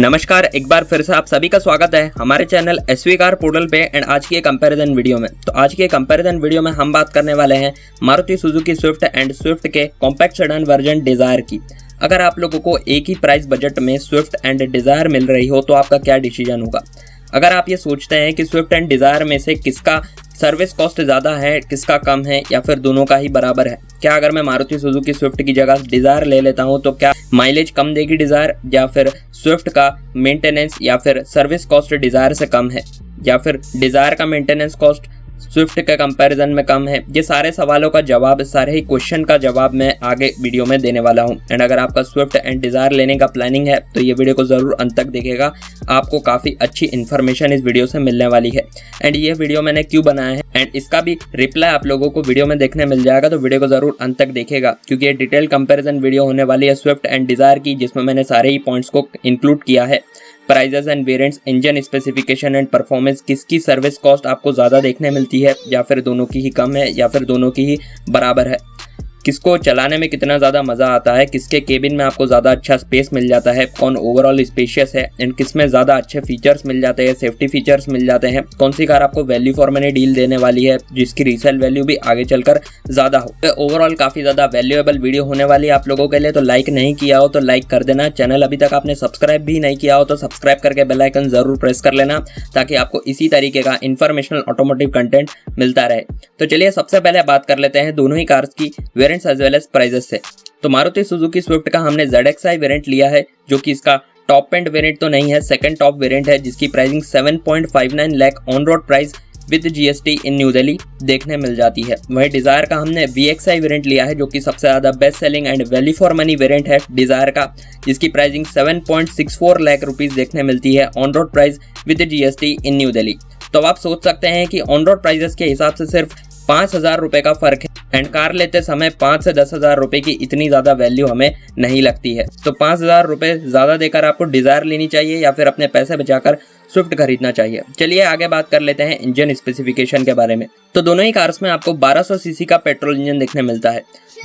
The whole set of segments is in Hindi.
नमस्कार, एक बार फिर से आप सभी का स्वागत है हमारे चैनल एसवी कार पोर्टल पे। एंड आज की कंपैरिजन वीडियो में आज की कंपैरिजन वीडियो में हम बात करने वाले हैं Maruti Suzuki Swift and Swift के कॉम्पैक्ट सेडान वर्जन डिजायर की। अगर आप लोगों को एक ही प्राइस बजट में स्विफ्ट एंड डिजायर मिल रही हो तो आपका क्या डिसीजन होगा। अगर आप ये सोचते हैं कि स्विफ्ट एंड डिजायर में से किसका सर्विस कॉस्ट ज़्यादा है, किसका कम है, या फिर दोनों का ही बराबर है, क्या अगर मैं मारुति सुजुकी स्विफ्ट की जगह डिजायर ले लेता हूं तो क्या माइलेज कम देगी डिजायर, या फिर स्विफ्ट का मेंटेनेंस या फिर सर्विस कॉस्ट डिजायर से कम है, या फिर डिजायर का मेंटेनेंस कॉस्ट स्विफ्ट के कंपैरिजन में कम है। ये सारे सवालों का जवाब, सारे ही क्वेश्चन का जवाब मैं आगे वीडियो में देने वाला हूं। एंड अगर आपका स्विफ्ट एंड डिजायर लेने का प्लानिंग है तो ये वीडियो को जरूर अंत तक देखिएगा, आपको काफ़ी अच्छी इन्फॉर्मेशन इस वीडियो से मिलने वाली है। एंड ये वीडियो मैंने क्यों बनाया है एंड इसका भी रिप्लाई आप लोगों को वीडियो में देखने मिल जाएगा, तो वीडियो को जरूर अंत तक देखिएगा क्योंकि ये डिटेल कंपैरिजन वीडियो होने वाली है स्विफ्ट एंड डिजायर की, जिसमें मैंने सारे ही पॉइंट्स को इंक्लूड किया है। Prices and variants, engine specification and performance, किसकी सर्विस कॉस्ट आपको ज़्यादा देखने मिलती है, या फिर दोनों की ही कम है, या फिर दोनों की ही बराबर है, किसको चलाने में कितना ज़्यादा मज़ा आता है, किसके केबिन में आपको ज़्यादा अच्छा स्पेस मिल जाता है, कौन ओवरऑल स्पेशियस है, एंड किस में ज़्यादा अच्छे फीचर्स मिल जाते हैं, सेफ्टी फीचर्स मिल जाते हैं, कौन सी कार आपको वैल्यू फॉर मनी डील देने वाली है जिसकी रीसेल वैल्यू भी आगे चलकर ज़्यादा हो। तो ओवरऑल काफ़ी ज़्यादा वैल्यूएबल वीडियो होने वाली है आप लोगों के लिए, तो लाइक नहीं किया हो तो लाइक कर देना। चैनल अभी तक आपने सब्सक्राइब भी नहीं किया हो तो सब्सक्राइब करके बेल आइकन जरूर प्रेस कर लेना ताकि आपको इसी तरीके का इन्फॉर्मेशनल ऑटोमोटिव कंटेंट मिलता रहे। तो चलिए सबसे पहले बात कर लेते हैं दोनों ही कार्स की variants as well as price से। तो मारुति सुजुकी स्विफ्ट का हमने ZXi वेरिएंट लिया है जो कि इसका टॉप एंड वेरिएंट तो नहीं है, सेकंड टॉप वेरिएंट है, जिसकी pricing 7.59 lakh on road price with GST in new Delhi देखने मिल जाती है। वहीं डिजायर का हमने VXi वेरिएंट लिया है जो कि सबसे ज्यादा best selling and value for money variant है डिजायर का, जिसकी प्राइसिंग 7.64 लाख रुपीस देखने मिलती है on road price with GST in new Delhi. तो आप सोच सकते हैं कि ऑन रोड प्राइजेस के हिसाब से सिर्फ 5,000 रुपए का फर्क है एंड कार लेते समय 5 से 10,000 रुपए की इतनी ज़्यादा वैल्यू हमें नहीं लगती है। तो 5,000 रुपए ज़्यादा देकर आपको डिजायर लेनी चाहिए या फिर अपने पैसे बचाकर स्विफ्ट खरीदना चाहिए। चलिए आगे बात कर लेते हैं इंजन स्पेसिफिकेशन के बारे में। तो दोनों ही कार्स में आपको 1200 सीसी का पेट्रोल इंजन देखने मिलता है।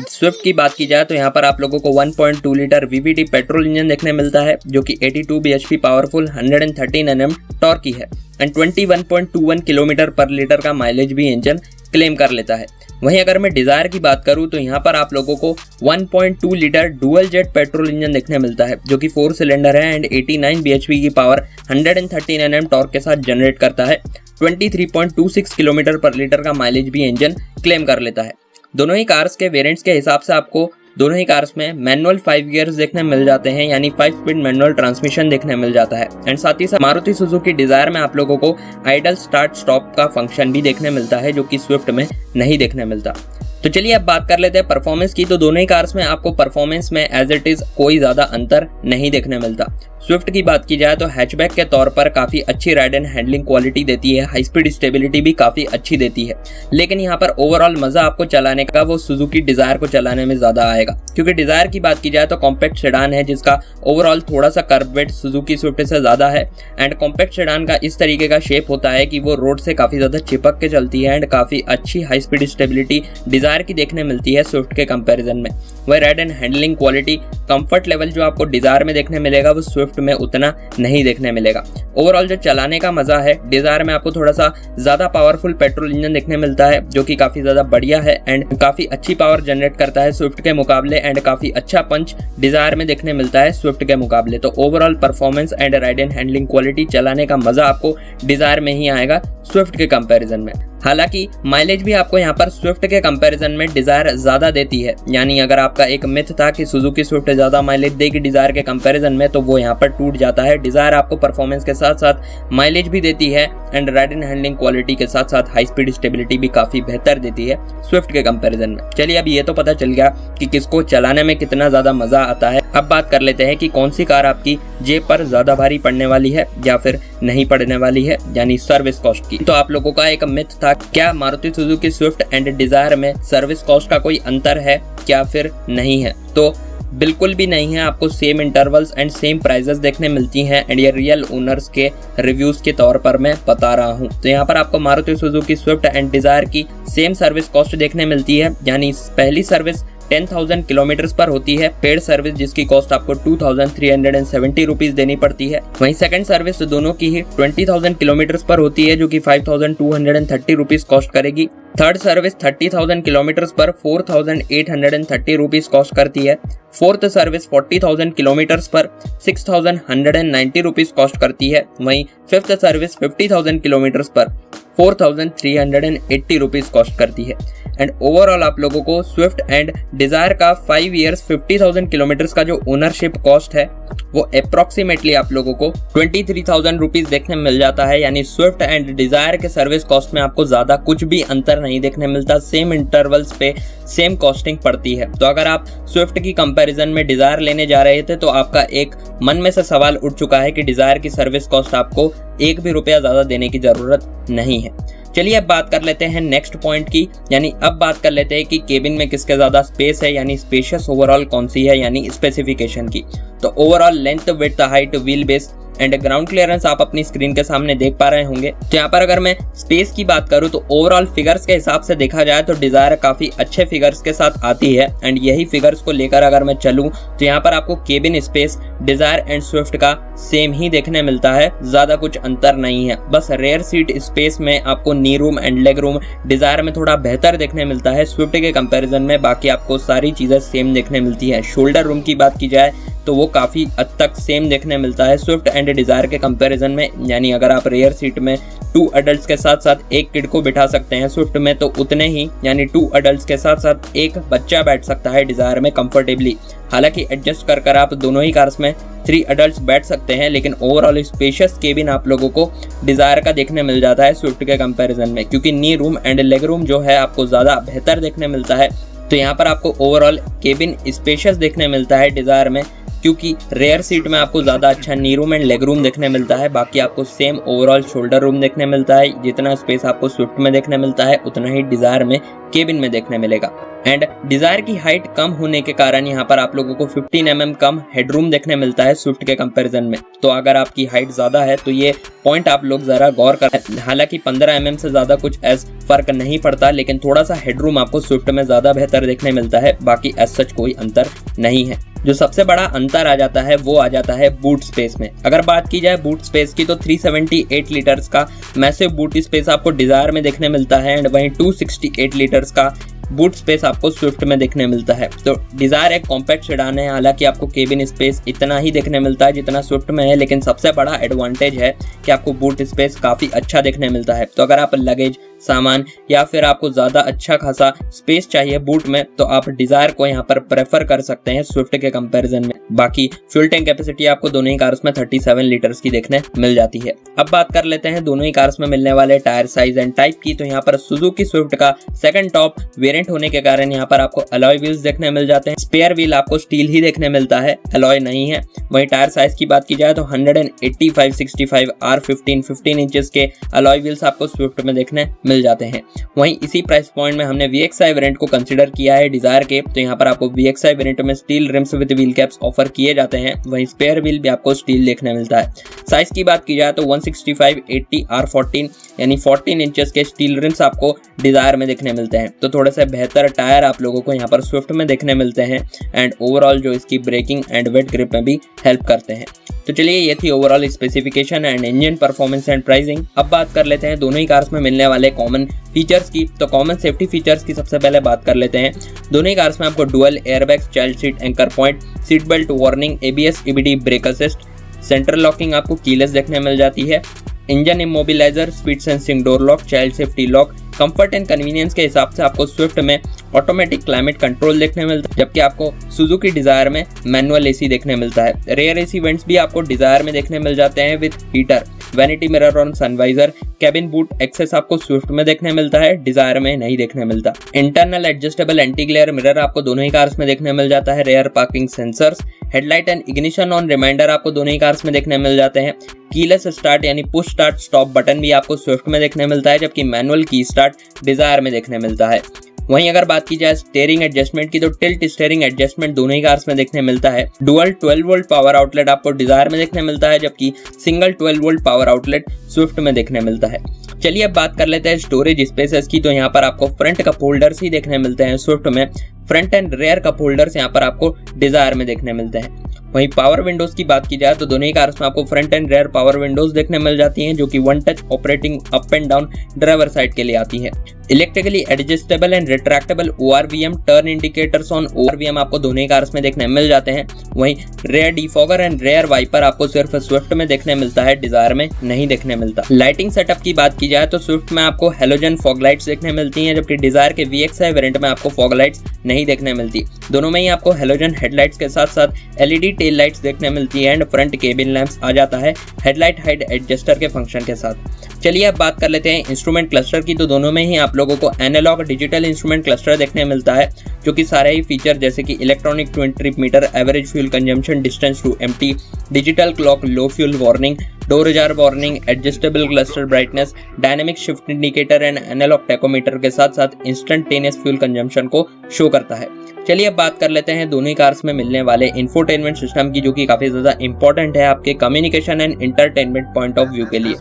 स्विफ्ट की बात की जाए तो यहाँ पर आप लोगों को 1.2 लीटर VVT पेट्रोल इंजन देखने मिलता है जो कि 82 bhp पावरफुल 113 Nm टॉर्क की है एंड 21.21 किलोमीटर पर लीटर का माइलेज भी इंजन क्लेम कर लेता है। वहीं अगर मैं डिजायर की बात करूं तो यहाँ पर आप लोगों को 1.2 litre dual jet petrol engine देखने मिलता है जो कि 4 सिलेंडर है एंड 89 bhp की पावर 113 Nm टॉर्क के साथ जनरेट करता है। 23.26 किलोमीटर पर लीटर का माइलेज भी इंजन क्लेम कर लेता है। दोनों ही कार्स के वेरिएंट्स के हिसाब से आपको दोनों ही कार्स में मैनुअल 5 गियर्स देखने मिल जाते हैं, यानी 5 स्पीड मैनुअल ट्रांसमिशन देखने मिल जाता है। एंड साथ ही साथ मारुति सुजुकी डिजायर में आप लोगों को आइडल स्टार्ट स्टॉप का फंक्शन भी देखने मिलता है जो कि स्विफ्ट में नहीं देखने मिलता। तो चलिए अब बात कर लेते हैं परफॉर्मेंस की। तो दोनों ही कार्स में आपको परफॉर्मेंस में एज इट इज कोई ज्यादा अंतर नहीं देखने मिलता। स्विफ्ट की बात की जाए तो हैचबैक के तौर पर काफी अच्छी राइड एंड हैंडलिंग क्वालिटी देती है, हाई स्पीड स्टेबिलिटी भी काफी अच्छी देती है, लेकिन यहाँ पर ओवरऑल मजा आपको चलाने का वो सुजुकी डिजायर को चलाने में ज्यादा आएगा क्योंकि डिजायर की बात की जाए तो कॉम्पैक्ट सेडान है जिसका ओवरऑल थोड़ा सा कर्व वेट सुजुकी स्विफ्ट से ज्यादा है। एंड कॉम्पैक्ट सेडान का इस तरीके का शेप होता है कि वो रोड से काफी ज्यादा चिपक के चलती है एंड काफी अच्छी हाई स्पीड स्टेबिलिटी डिजायर की देखने मिलती है स्विफ्ट के कंपैरिजन में। वह ride and handling quality, comfort level जो आपको डिजायर में देखने मिलेगा वो स्विफ्ट में उतना नहीं देखने मिलेगा। ओवरऑल जो चलाने का मजा है डिजायर में आपको थोड़ा सा ज्यादा पावरफुल पेट्रोल इंजन देखने मिलता है जो कि काफी ज्यादा बढ़िया है एंड काफी अच्छी पावर जनरेट करता है स्विफ्ट के मुकाबले एंड काफी अच्छा पंच डिजायर में देखने मिलता है स्विफ्ट के मुकाबले। तो overall performance and ride and handling quality, चलाने का मजा आपको डिजायर में ही आएगा स्विफ्ट के कंपैरिजन में। हालांकि माइलेज भी आपको यहाँ पर स्विफ्ट के कंपैरिजन में डिजायर ज्यादा देती है, यानी अगर आपका एक मिथ था कि सुजुकी स्विफ्ट ज्यादा माइलेज देगी डिजायर के कंपैरिजन में तो वो यहाँ पर टूट जाता है। डिजायर आपको परफॉर्मेंस के साथ साथ माइलेज भी देती है and ride and handling quality के साथ साथ हाई स्पीड स्टेबिलिटी भी काफी बेहतर देती है स्विफ्ट के कंपैरिजन में। चलिए अब ये तो पता चल गया कि किसको चलाने में कितना ज्यादा मजा आता है। अब बात कर लेते हैं कि कौन सी कार आपकी जेब पर ज्यादा भारी पड़ने वाली है या फिर नहीं पड़ने वाली है, यानी सर्विस कॉस्ट की। तो आप लोगों का एक मिथ था, क्या Maruti Suzuki Swift and desire में सर्विस कॉस्ट का कोई अंतर है क्या फिर नहीं है? तो बिल्कुल भी नहीं है, आपको same intervals and same prices देखने मिलती हैं एंड ये रियल ओनर्स के रिव्यूज के तौर पर मैं बता रहा हूं। तो यहाँ पर आपको Maruti Suzuki Swift and desire की सेम सर्विस कॉस्ट देखने मिलती है, यानी पहली सर्विस 10,000 किलोमीटर पर होती है। पेड सर्विस जिसकी कॉस्ट आपको 2,370 रुपीज देनी पड़ती है। वहीं सेकंड सर्विस दोनों की ही 20,000 किलोमीटर पर होती है जो कि 5,230 रुपीज कॉस्ट करेगी। थर्ड सर्विस 30,000 किलोमीटर पर 4,830 रुपीज कॉस्ट करती है। फोर्थ सर्विस 40,000 किलोमीटर पर 6,190 रुपीज कॉस्ट करती है। वहीं फिफ्थ सर्विस 50,000 किलोमीटर पर 4,380 रुपीज कॉस्ट करती है। एंड ओवरऑल आप लोगों को स्विफ्ट एंड डिजायर का 5 इयर्स 50,000 किलोमीटर का जो ओनरशिप कॉस्ट है वो अप्रोक्सीमेटली आप लोगों को 23,000 रुपीज देखने में मिल जाता है। यानी स्विफ्ट एंड डिजायर के सर्विस कॉस्ट में आपको ज्यादा कुछ भी अंतर नहीं देखने मिलता, सेम इंटरवल्स पे सेम कॉस्टिंग पड़ती है। तो अगर आप स्विफ्ट की कंपैरिजन में डिजायर लेने जा रहे थे तो आपका एक मन में से सवाल उठ चुका है कि डिजायर की सर्विस कॉस्ट आपको 1 भी रुपया ज्यादा देने की जरूरत नहीं है। चलिए अब बात कर लेते हैं नेक्स्ट पॉइंट की, यानी अब बात कर लेते हैं कि केबिन में किसके ज्यादा स्पेस है, यानी स्पेशियस ओवरऑल कौन सी है, यानी स्पेसिफिकेशन की। तो overall length, width, height, wheel base and ground clearance आप अपनी स्क्रीन के सामने देख पा रहे होंगे। तो यहाँ पर अगर मैं स्पेस की बात करूँ तो ओवरऑल फिगर्स के हिसाब से देखा जाए तो डिजायर काफी अच्छे फिगर्स के साथ आती है। एंड यही फिगर्स को लेकर अगर मैं चलूँ तो यहाँ पर आपको cabin space desire and Swift का सेम ही देखने मिलता है, ज्यादा कुछ अंतर नहीं है। बस रेयर सीट स्पेस में आपको knee room and leg room Dzire में थोड़ा बेहतर देखने मिलता है स्विफ्ट के कंपैरिजन में, बाकी आपको सारी चीजें सेम देखने मिलती है। शोल्डर रूम की बात की जाए तो वो काफी हद तक सेम देखने मिलता है स्विफ्ट एंड डिजायर के कंपैरिजन में। यानी अगर आप रेयर सीट में 2 अडल्ट्स के साथ साथ एक किड को बिठा सकते हैं स्विफ्ट में, तो उतने ही यानी 2 अडल्ट्स के साथ साथ एक बच्चा बैठ सकता है डिजायर में कंफर्टेबली। हालांकि एडजस्ट कर आप दोनों ही कार्स में 3 अडल्ट्स बैठ सकते हैं, लेकिन ओवरऑल स्पेशियस केबिन आप लोगों को डिजायर का देखने मिल जाता है स्विफ्ट के कंपैरिजन में, क्योंकि नी रूम एंड लेग रूम जो है आपको ज्यादा बेहतर देखने मिलता है। तो यहाँ पर आपको ओवरऑल केबिन स्पेशियस देखने मिलता है डिजायर में, क्योंकि रेयर सीट में आपको ज्यादा अच्छा नी रूम एंड लेग रूम देखने मिलता है। बाकी आपको सेम ओवरऑल शोल्डर रूम देखने मिलता है। जितना स्पेस आपको स्विफ्ट में देखने मिलता है उतना ही डिजायर में केबिन में देखने मिलेगा। एंड डिजायर की हाइट कम होने के कारण यहाँ पर आप लोगों को 15 mm कम हेडरूम देखने मिलता है स्विफ्ट के कंपैरिजन में। तो अगर आपकी हाइट ज्यादा है तो ये पॉइंट आप लोग जरा गौर करें। हालांकि 15 mm से ज्यादा कुछ एज फर्क नहीं पड़ता, लेकिन थोड़ा सा हेडरूम आपको स्विफ्ट में ज्यादा बेहतर देखने मिलता है, बाकी एज सच कोई अंतर नहीं है। जो सबसे बड़ा अंतर आ जाता है वो आ जाता है बूट स्पेस में। अगर बात की जाए बूट स्पेस की तो 378 लीटर्स का मैसिव बूट स्पेस आपको डिजायर में देखने मिलता है, एंड वहीं 268 लीटर्स का बूट स्पेस आपको स्विफ्ट में देखने मिलता है। तो डिजायर एक कॉम्पैक्ट सेडान है, हालांकि आपको केबिन स्पेस इतना ही देखने मिलता है जितना स्विफ्ट में है, लेकिन सबसे बड़ा एडवांटेज है कि आपको बूट स्पेस काफी अच्छा देखने मिलता है। तो अगर आप लगेज, सामान या फिर आपको ज्यादा अच्छा खासा स्पेस चाहिए बूट में तो आप डिजायर को यहाँ पर प्रेफर कर सकते हैं स्विफ्ट के कंपैरिजन में। बाकी फ्यूल टैंक कैपेसिटी आपको दोनों ही कार्स में 37 लीटर्स की देखने मिल जाती है। अब बात कर लेते हैं दोनों ही कार्स में मिलने वाले टायर साइज एंड टाइप की। तो यहाँ पर सुजुकी स्विफ्ट का सेकंड टॉप वेरिएंट होने के कारण यहाँ पर आपको अलॉय व्हील्स देखने मिल जाते हैं। स्पेयर व्हील आपको स्टील ही देखने मिलता है, अलॉय नहीं है। वहीं टायर साइज की बात की जाए तो 185/65 R15 इंचेस के अलॉय व्हील्स आपको स्विफ्ट में देखने मिल जाते हैं। वहीं इसी प्राइस पॉइंट में हमने VXI वेरिएंट को कंसीडर किया है डिजायर के। तो यहाँ पर आपको VXI वेरिएंट में steel RIMS with wheel caps offer किए जाते हैं, वहीं स्पेयर व्हील भी आपको स्टील देखने मिलता है। साइज की बात की जाए तो 165/80 R14 यानी 14 इंचेस के स्टील रिम्स आपको डिजायर में देखने मिलते हैं। तो थोड़े से बेहतर टायर आप लोगों को यहाँ पर स्विफ्ट में देखने मिलते हैं, एंड ओवरऑल जो इसकी ब्रेकिंग एंड वेट ग्रिप में भी हेल्प करते हैं। तो चलिए ये थी overall specification and engine performance and pricing. अब बात कर लेते हैं दोनों ही कार्स में मिलने वाले कॉमन फीचर्स की। तो कॉमन सेफ्टी फीचर्स की सबसे पहले बात कर लेते हैं। दोनों ही कार्स में आपको dual airbags, child seat anchor point, seat belt warning, ABS EBD brake assist, central locking आपको कीलेस देखने मिल जाती है, engine immobiliser, speed sensing door lock, child safety lock. Comfort and convenience के हिसाब से आपको स्विफ्ट में ऑटोमेटिक क्लाइमेट कंट्रोल देखने मिलता है, जबकि आपको सुजुकी डिजायर में मैनुअल AC देखने मिलता है। रेयर AC वेंट्स भी आपको डिजायर में देखने मिल जाते हैं विद हीटर, वैनिटी मिरर और सनवाइजर। कैबिन बूट एक्सेस आपको स्विफ्ट में देखने मिलता है, डिजायर में नहीं देखने मिलता। Internal adjustable anti glare mirror आपको दोनों ही कार्स में देखने मिल जाता है। Rear parking sensors, headlight and ignition on reminder आपको दोनों ही कार्स में देखने मिल जाते हैं। कीलेस स्टार्ट यानी पुश स्टार्ट स्टॉप बटन भी आपको स्विफ्ट में देखने मिलता है, जबकि मैनुअल की स्टार्ट डिजायर में देखने मिलता है। वहीं अगर बात की जाए स्टीयरिंग एडजस्टमेंट की, तो टिल्ट स्टीयरिंग एडजस्टमेंट दोनों ही कार्स में देखने मिलता है। डुअल 12 वोल्ट पावर आउटलेट आपको डिजायर में देखने मिलता है, जबकि single 12 volt power outlet Swift में देखने मिलता है। चलिए अब बात कर लेते हैं स्टोरेज स्पेसेस की। तो यहाँ पर आपको फ्रंट कप होल्डर्स ही देखने मिलते हैं स्विफ्ट में, front and rear cup holders यहाँ पर आपको डिजायर में देखने मिलते हैं। वहीं पावर विंडोज की बात की जाए तो दोनों ही कार्स में आपको front and rear power windows देखने मिल जाती हैं, जो कि one touch operating up and down driver side के लिए आती है। Electrically adjustable and retractable ORVM turn indicators on ORVM आपको दोनों ही कार्स में देखने मिल जाते हैं। वहीं rear defogger and rear wiper आपको सिर्फ स्विफ्ट में देखने मिलता है, डिजायर में नहीं देखने मिलता। लाइटिंग सेटअप की बात की जाए तो स्विफ्ट में आपको हेलोजन फॉग लाइट्स देखने मिलती हैं, जबकि डिजायर के VXI वेरिएंट में आपको फॉग लाइट्स नहीं देखने मिलती। दोनों में ही आपको हेलोजन हेडलाइट्स के साथ साथ LED टेल लाइट्स देखने मिलती है एंड फ्रंट केबिन लैंप्स आ जाता है हेडलाइट हाइट एडजस्टर के फंक्शन के साथ। चलिए अब बात कर लेते हैं इंस्ट्रूमेंट क्लस्टर की। तो दोनों में ही आप लोगों को एनालॉग डिजिटल इंस्ट्रूमेंट क्लस्टर देखने मिलता है, जो कि सारे ही फीचर जैसे कि electronic twin trip meter, average fuel consumption, distance to empty, digital clock, low fuel warning, door ajar warning, adjustable cluster brightness, dynamic shift indicator and analog tachometer के साथ साथ इंस्टेंटेनियस फ्यूल कंजम्पशन को शो करता है। चलिए अब बात कर लेते हैं दोनों ही कार्स में मिलने वाले इंफोटेनमेंट सिस्टम की, जो कि काफी ज्यादा इंपॉर्टेंट है आपके communication and entertainment point of view के लिए।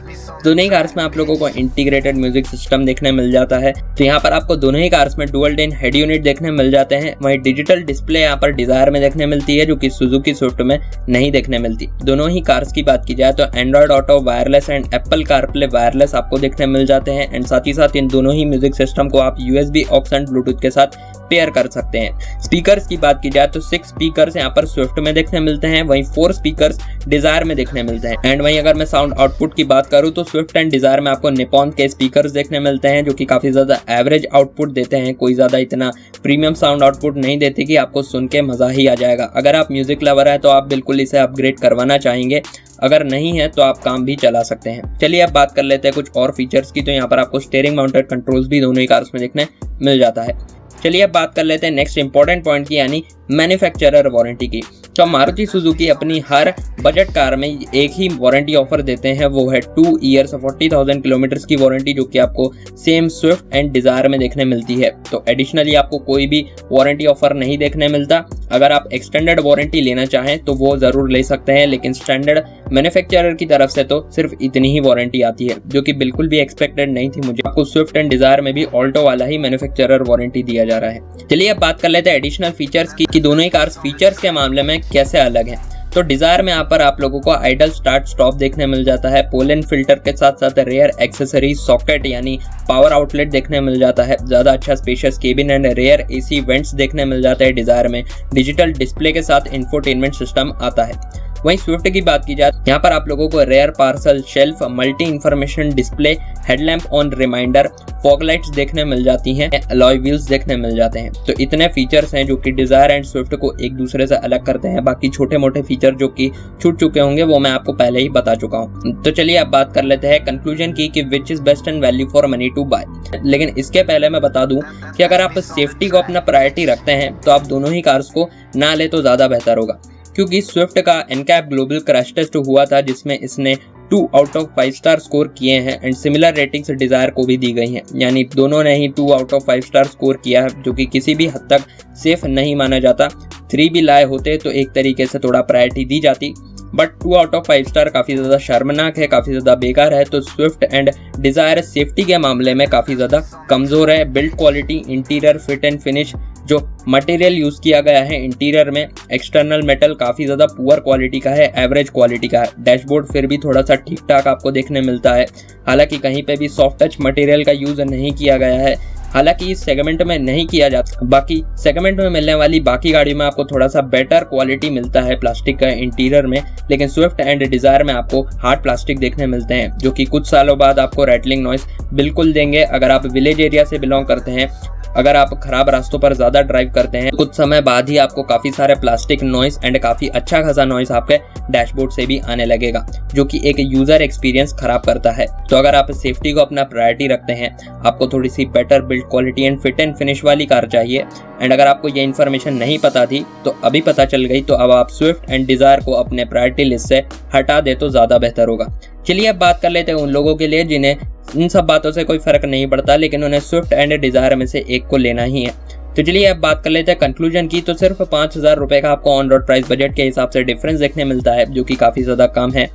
दोनों ही कार्स में आप लोगों को इंटीग्रेटेड म्यूजिक सिस्टम देखने मिल जाता है। तो यहाँ पर आपको दोनों ही कार्स में डुअल डेन हेड यूनिट देखने मिल जाते हैं। वहीं डिजिटल डिस्प्ले यहाँ पर डिजायर में देखने मिलती है, जो कि सुजुकी स्विफ्ट में नहीं देखने मिलती। दोनों ही कार्स की बात की जाए तो Android auto wireless and Apple CarPlay wireless आपको देखने मिल जाते हैं एंड साथ ही साथ इन दोनों ही म्यूजिक सिस्टम को आप USB ऑक्स एंड ब्लूटूथ के साथ पेयर कर सकते हैं। स्पीकर्स की बात की जाए तो 6 स्पीकर्स यहाँ पर स्विफ्ट में देखने मिलते हैं, वहीं 4 स्पीकर्स डिजायर में देखने मिलते हैं। एंड वहीं अगर मैं साउंड आउटपुट की बात करूँ तो स्विफ्ट एंड डिजायर में आपको निपॉन के स्पीकर्स देखने मिलते हैं, जो कि काफी ज्यादा एवरेज आउटपुट देते हैं, कोई ज्यादा इतना प्रीमियम साउंड आउटपुट नहीं देते कि आपको सुन के मजा ही आ जाएगा। अगर आप म्यूजिक लवर है तो आप बिल्कुल इसे अपग्रेड करवाना चाहेंगे, अगर नहीं है तो आप काम भी चला सकते हैं। चलिए अब बात कर लेते हैं कुछ और फीचर्स की। तो यहाँ पर आपको स्टीयरिंग माउंटेड कंट्रोल्स भी दोनों ही कार्स में देखने मिल जाता है। चलिए अब बात कर लेते हैं नेक्स्ट इंपॉर्टेंट पॉइंट की, यानी मैन्युफैक्चरर वारंटी की। तो मारुति सुजुकी अपनी हर बजट कार में एक ही वारंटी ऑफर देते हैं, वो है 2 ईयर्स 40,000 किलोमीटर की वारंटी, जो कि आपको सेम स्विफ्ट एंड डिजायर में देखने मिलती है। तो एडिशनली आपको कोई भी वारंटी ऑफर नहीं देखने मिलता। अगर आप एक्सटेंडेड वारंटी लेना चाहें तो वो जरूर ले सकते हैं, लेकिन स्टैंडर्ड मैन्युफैक्चरर की तरफ से तो सिर्फ इतनी ही वारंटी आती है, जो कि बिल्कुल भी एक्सपेक्टेड नहीं थी मुझे। आपको स्विफ्ट एंड डिजायर में भी ऑल्टो वाला ही मैन्युफैक्चरर वारंटी दिया जा रहा है। चलिए अब बात कर लेते हैं एडिशनल फीचर्स की कि दोनों ही कार्स फीचर्स के मामले में कैसे अलग हैं। तो डिजायर में यहाँ पर आप लोगों को आइडल स्टार्ट स्टॉप देखने मिल जाता है, पोलन फिल्टर के साथ साथ रेयर एक्सेसरी सॉकेट यानी पावर आउटलेट देखने मिल जाता है, ज्यादा अच्छा spacious cabin and rear AC vents देखने मिल जाता है। डिजायर में डिजिटल डिस्प्ले के साथ इंफोटेनमेंट सिस्टम आता है। वहीं स्विफ्ट की बात की जाए यहाँ पर आप लोगों को rear parcel shelf, multi information display, headlamp on reminder, fog lights देखने मिल जाती हैं, अलॉय व्हील्स देखने मिल जाते हैं। तो इतने फीचर्स हैं जो कि डिजायर एंड स्विफ्ट को एक दूसरे से अलग करते हैं। बाकी छोटे मोटे फीचर जो कि छूट चुके होंगे वो मैं आपको पहले ही बता चुका हूँ। तो चलिए अब बात कर लेते हैं कंक्लूजन की कि which is best and value for money to buy. लेकिन इसके पहले मैं बता दूं कि अगर आप सेफ्टी को अपना प्रायोरिटी रखते हैं तो आप दोनों ही कार्स को ना ले तो ज्यादा बेहतर होगा, क्योंकि स्विफ्ट का NCAP ग्लोबल क्रैश टेस्ट हुआ था जिसमें इसने 2 आउट ऑफ 5 स्टार स्कोर किए हैं एंड सिमिलर रेटिंग्स डिजायर को भी दी गई हैं, यानी दोनों ने ही 2 आउट ऑफ 5 स्टार स्कोर किया है, जो कि किसी भी हद तक सेफ नहीं माना जाता। 3 भी लाए होते तो एक तरीके से थोड़ा प्रायोरिटी दी जाती, बट 2 आउट ऑफ 5 स्टार काफी ज्यादा शर्मनाक है, काफी ज्यादा बेकार है। तो स्विफ्ट एंड डिजायर सेफ्टी के मामले में काफी ज्यादा कमजोर है। Build quality, interior fit and finish, जो मटेरियल यूज किया गया है इंटीरियर में, एक्सटर्नल मेटल काफी ज्यादा पुअर क्वालिटी का है, एवरेज क्वालिटी का है। डैशबोर्ड फिर भी थोड़ा सा ठीक ठाक आपको देखने मिलता है, हालांकि कहीं पे भी सॉफ्ट टच मटेरियल का यूज नहीं किया गया है, हालांकि इस सेगमेंट में नहीं किया जाता। बाकी सेगमेंट में मिलने वाली बाकी गाड़ियों में आपको थोड़ा सा बेटर क्वालिटी मिलता है प्लास्टिक का इंटीरियर में, लेकिन स्विफ्ट एंड डिजायर में आपको हार्ड प्लास्टिक देखने मिलते हैं, जो कि कुछ सालों बाद आपको रैटलिंग नॉइस बिल्कुल देंगे। अगर आप विलेज एरिया से बिलोंग करते हैं, अगर आप खराब रास्तों पर ज्यादा ड्राइव करते हैं, कुछ समय बाद ही आपको काफी सारे प्लास्टिक नॉइस एंड काफी अच्छा खासा नॉइस आपके डैशबोर्ड से भी आने लगेगा, जो कि एक यूजर एक्सपीरियंस खराब करता है। तो अगर आप सेफ्टी को अपना प्रायोरिटी रखते हैं, आपको थोड़ी सी better build quality and fit and finish वाली कार चाहिए, एंड अगर आपको ये इन्फॉर्मेशन नहीं पता थी तो अभी पता चल गई, तो अब आप स्विफ्ट एंड डिजायर को अपने प्रायोरिटी लिस्ट से हटा दे तो ज्यादा बेहतर होगा। चलिए अब बात कर लेते हैं उन लोगों के लिए जिन्हें इन सब बातों से कोई फर्क नहीं पड़ता, लेकिन उन्हें स्विफ्ट एंड डिजायर में से एक को लेना ही है। तो चलिए अब बात कर लेते हैं कंक्लूजन की। तो सिर्फ 5,000 रुपए का आपको ऑन रोड प्राइस बजट के हिसाब से डिफरेंस देखने मिलता है, जो कि काफी ज्यादा कम है।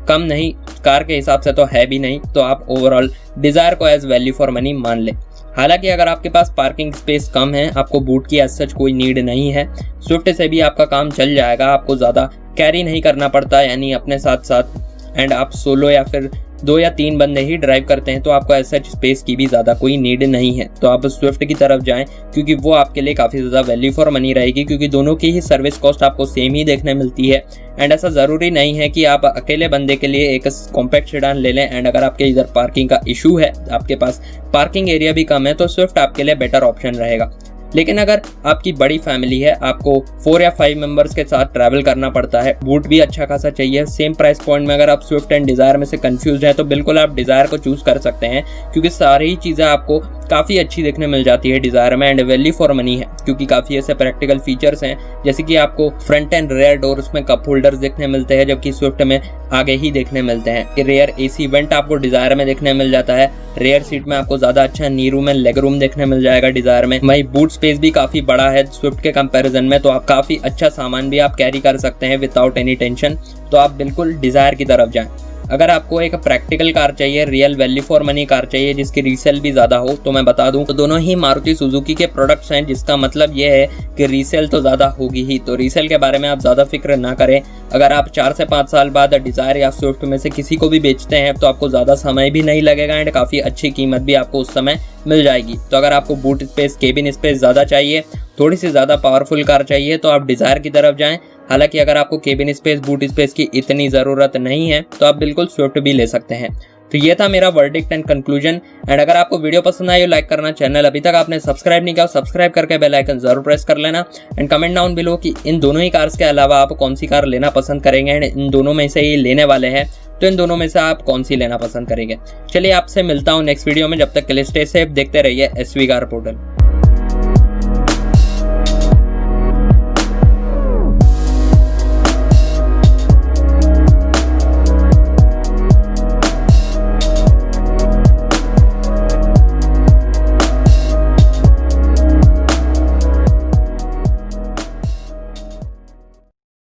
कम नहीं, कार के हिसाब से तो है भी नहीं, तो आप ओवरऑल डिजायर को एज वैल्यू फॉर मनी मान ले। हालांकि अगर आपके पास पार्किंग स्पेस कम है, आपको बूट की एज सच कोई नीड नहीं है, स्विफ्ट से भी आपका काम चल जाएगा, आपको ज़्यादा कैरी नहीं करना पड़ता, यानी अपने साथ साथ, एंड आप सोलो या फिर 2 या 3 बंदे ही ड्राइव करते हैं, तो आपको एज सच स्पेस की भी ज़्यादा कोई नीड नहीं है। तो आप स्विफ्ट की तरफ जाएं, क्योंकि वो आपके लिए काफ़ी ज़्यादा वैल्यू फॉर मनी रहेगी, क्योंकि दोनों की ही सर्विस कॉस्ट आपको सेम ही देखने मिलती है। एंड ऐसा ज़रूरी नहीं है कि आप अकेले बंदे के लिए एक कॉम्पैक्ट सेडान ले लें, एंड अगर आपके इधर पार्किंग का इशू है, आपके पास पार्किंग एरिया भी कम है, तो स्विफ्ट आपके लिए बेटर ऑप्शन रहेगा। लेकिन अगर आपकी बड़ी फैमिली है, आपको 4 या 5 मेंबर्स के साथ ट्रैवल करना पड़ता है, बूट भी अच्छा खासा चाहिए, सेम प्राइस पॉइंट में अगर आप स्विफ्ट एंड डिजायर में से कंफ्यूज हैं, तो बिल्कुल आप डिजायर को चूज कर सकते हैं, क्योंकि सारी ही चीज़ें आपको काफ़ी अच्छी देखने मिल जाती है डिजायर में, एंड वैल्यू फॉर मनी है, क्योंकि काफ़ी ऐसे प्रैक्टिकल फीचर्स हैं, जैसे कि आपको फ्रंट एंड रेयर डोर्स में कप होल्डर्स देखने मिलते हैं, जबकि स्विफ्ट में आगे ही देखने मिलते हैं। रेयर AC वेंट आपको डिजायर में देखने मिल जाता है, रेयर सीट में आपको ज़्यादा अच्छा नी रूम एंड लेग रूम देखने मिल जाएगा डिजायर में। वही बूट स्पेस भी काफ़ी बड़ा है स्विफ्ट के कंपैरिजन में, तो आप काफ़ी अच्छा सामान भी आप कैरी कर सकते हैं विदाउट एनी टेंशन। तो आप बिल्कुल डिजायर की तरफ जाएं। अगर आपको एक प्रैक्टिकल कार चाहिए, real value for money car चाहिए जिसकी रीसेल भी ज़्यादा हो, तो मैं बता दूं तो दोनों ही मारुति सुजुकी के प्रोडक्ट्स हैं, जिसका मतलब ये है कि रीसेल तो ज़्यादा होगी ही। तो रीसेल के बारे में आप ज़्यादा फिक्र ना करें। अगर आप 4 से 5 साल बाद डिजायर या स्विफ्ट में से किसी को भी बेचते हैं, तो आपको ज़्यादा समय भी नहीं लगेगा, एंड काफ़ी अच्छी कीमत भी आपको उस समय मिल जाएगी। तो अगर आपको बूट स्पेस, केबिन स्पेस ज़्यादा चाहिए, थोड़ी सी ज़्यादा पावरफुल कार चाहिए, तो आप डिजायर की तरफ जाएं। हालांकि अगर आपको केबिन स्पेस, बूट स्पेस की इतनी ज़रूरत नहीं है, तो आप बिल्कुल स्विफ्ट भी ले सकते हैं। तो ये था मेरा वर्डिक्ट एंड कंक्लूजन। एंड अगर आपको वीडियो पसंद आई, लाइक करना, चैनल अभी तक आपने सब्सक्राइब नहीं किया, सब्सक्राइब करके बेल आइकन जरूर प्रेस कर लेना, एंड कमेंट डाउन बिलो कि इन दोनों ही कार्स के अलावा आप कौन सी कार लेना पसंद करेंगे, एंड इन दोनों में से ही लेने वाले हैं, तो इन दोनों में से आप कौन सी लेना पसंद करेंगे। चलिए आपसे मिलता हूँ नेक्स्ट वीडियो में, जब तक के लिए स्टे सेफ, देखते रहिए SV कार पोर्टल।